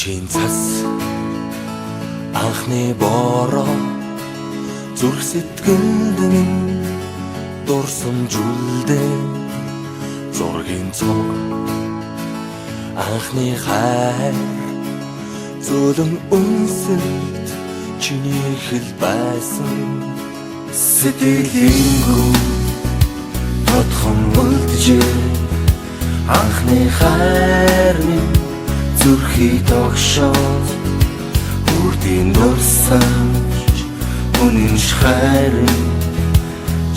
Өчийн цас анхны бороо зүрх сэтгэлд минь дурсамжуулдээ зургийн цог анхны хайр зөөлөн үнсэлт чиний хэл байсан сэтгэлийн гүн тодхон үлджээ анхны хайр минь зүрхий тогшоод үрдийн дурсамж үнэн хайр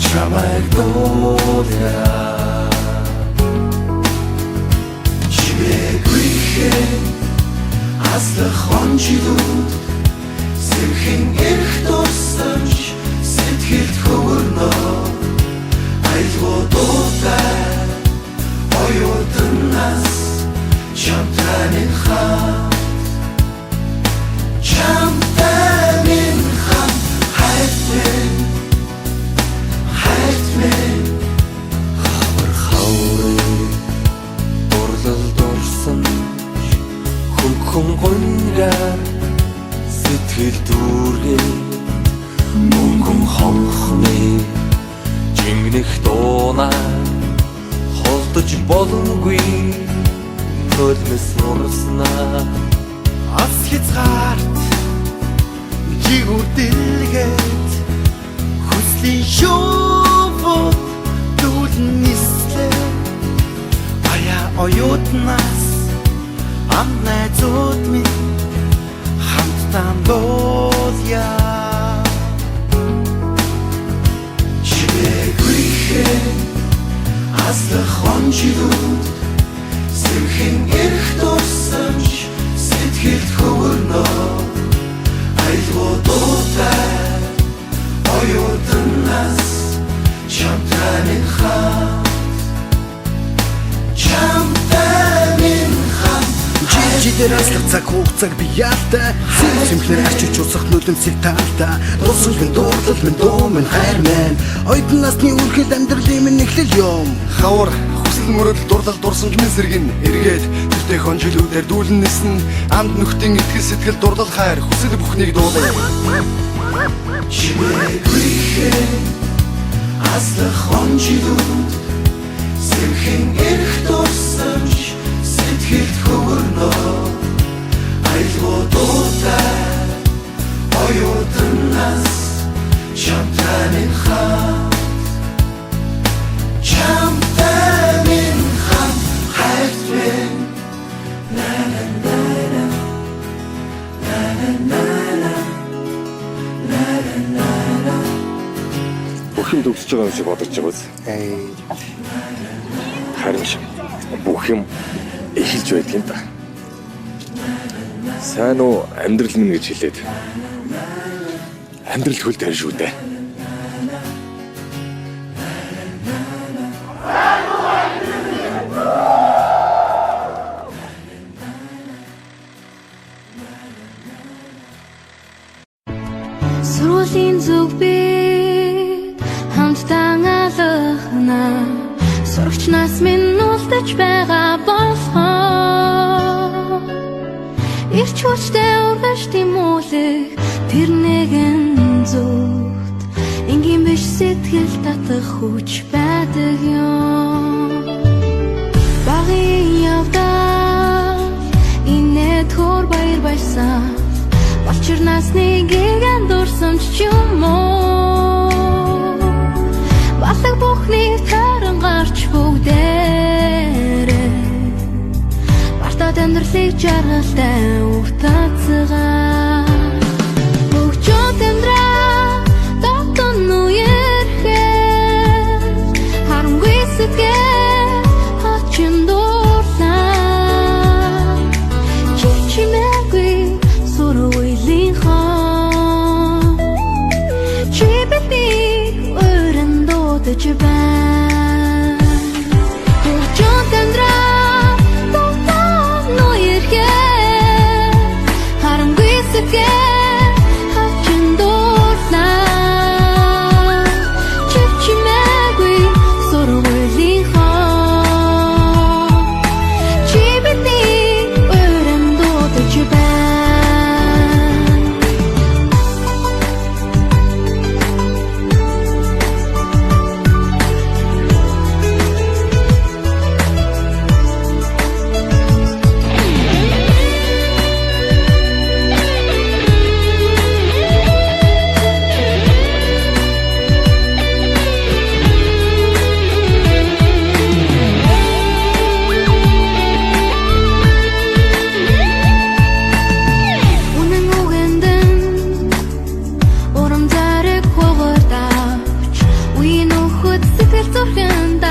чамайг дуулаа чимээгүй аслах онжилууд сэрхэн эрх дурсамж сэтгэлд хөвөрнөө айлгуудтай оюутнаас чамтай минь хамт хайт минь хавар хаврыг дурлал дурсамж хүн гонгаар сэтгэл дүүргээд мөнгөн хонхны жингнэх дуунаа холдож боломгүй төлмөс урснаа ас хязгаарт жигүүр дэлгээд хүслийн шоувод дүүлэн нислээ аяа оюутнаас ам найзууд минь хамтдаа дуулъя чимээгүй аслах онжилууд сэрхэн эрх дурсамж сэтгэлд хөвөрнөө айлгуудтай оюутнаас чамтай минь хамт Жидээр аслах цаг хугацааг би яалтай сэмхлэр арчиж усах нүдэнсийг таалтай Дурсамж минь дуурлал минь дуу минь хайр минь Оюутан насны үргэлж амьдралын минь эхлэл юм Хавар хүсэл мөрөд дурлал дурсамж минь сэргэн эргээд тэртээ хонжилүүдээр дүүлэн нисэн амд нөхдийн итгэл сэтгэл дурлал хайр хүсэл бүхнийг дуулаа чимээгүй аслах онжилууд сэрхэн эрх дурсамж сэтгэлд хөвөрнөө айлгуудтай оюутнаас чамтай минь хамт хайт минь бүх юм төгсөж байгаа юм шиг бодож байгаа биз? Харин ч бүх юм эхэлж байдаг юм да. Сайн уу амьдрал минь гэж хэлээд амьдрал хөл дээр шүү дээ. Сургуулийн зүг бид хамтдаа алхнаа сурагч нас минь үлдэж байгаа болохоор ирч хүчтэй ургаш тимүүлэх тэр нэгэн зүгт энгийн биш сэтгэл татах хүч байдаг юм багын явдал инээд хөр баяр баясаа Болчир насны гигэн дурсамж ч юм уу Балаг бүхнийг таран гарч бүгдээрээ Бартад амьдралыг жаргалтай утацгаа Бүгчүүд амьдраа дотон үерхээр Харамгүй сэтгэл хачин дурлаа Чимээгүй Уйлын хон чи биднийг өрн дуудаж байна Бүгчүүд амьдраа дотон үерхээр зүрхэнд